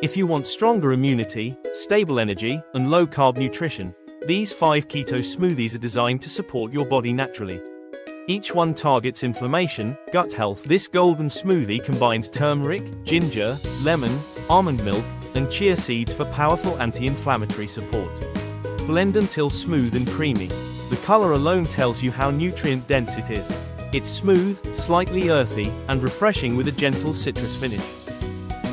If you want stronger immunity, stable energy, and low-carb nutrition, these 5 keto smoothies are designed to support your body naturally. Each one targets inflammation, gut health. This golden smoothie combines turmeric, ginger, lemon, almond milk, and chia seeds for powerful anti-inflammatory support. Blend until smooth and creamy. The color alone tells you how nutrient-dense it is. It's smooth, slightly earthy, and refreshing with a gentle citrus finish.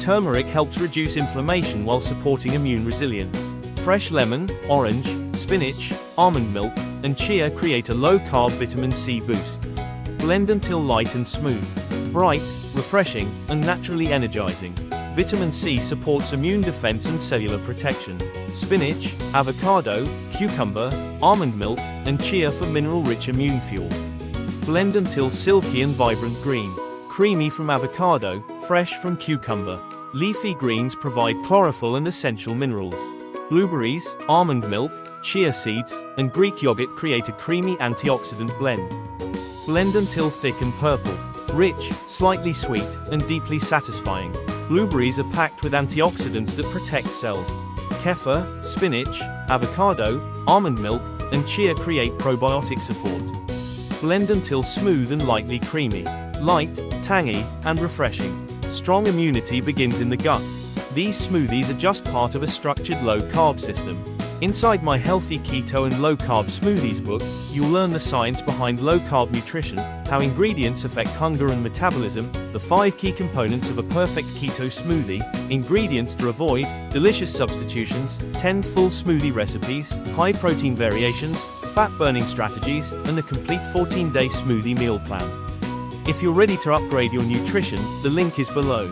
Turmeric helps reduce inflammation while supporting immune resilience. Fresh lemon, orange, spinach, almond milk, and chia create a low-carb vitamin C boost. Blend until light and smooth. Bright, refreshing, and naturally energizing. Vitamin C supports immune defense and cellular protection. Spinach, avocado, cucumber, almond milk, and chia for mineral-rich immune fuel. Blend until silky and vibrant green. Creamy from avocado, fresh from cucumber. Leafy greens provide chlorophyll and essential minerals. Blueberries, almond milk, chia seeds, and Greek yogurt create a creamy antioxidant blend. Blend until thick and purple. Rich, slightly sweet, and deeply satisfying. Blueberries are packed with antioxidants that protect cells. Kefir, spinach, avocado, almond milk, and chia create probiotic support. Blend until smooth and lightly creamy. Light, tangy, and refreshing. Strong immunity begins in the gut. These smoothies are just part of a structured low-carb system. Inside my Healthy Keto and Low-Carb Smoothies book, you'll learn the science behind low-carb nutrition, how ingredients affect hunger and metabolism, the 5 key components of a perfect keto smoothie, ingredients to avoid, delicious substitutions, 10 full smoothie recipes, high-protein variations, fat-burning strategies, and a complete 14-day smoothie meal plan. If you're ready to upgrade your nutrition, the link is below.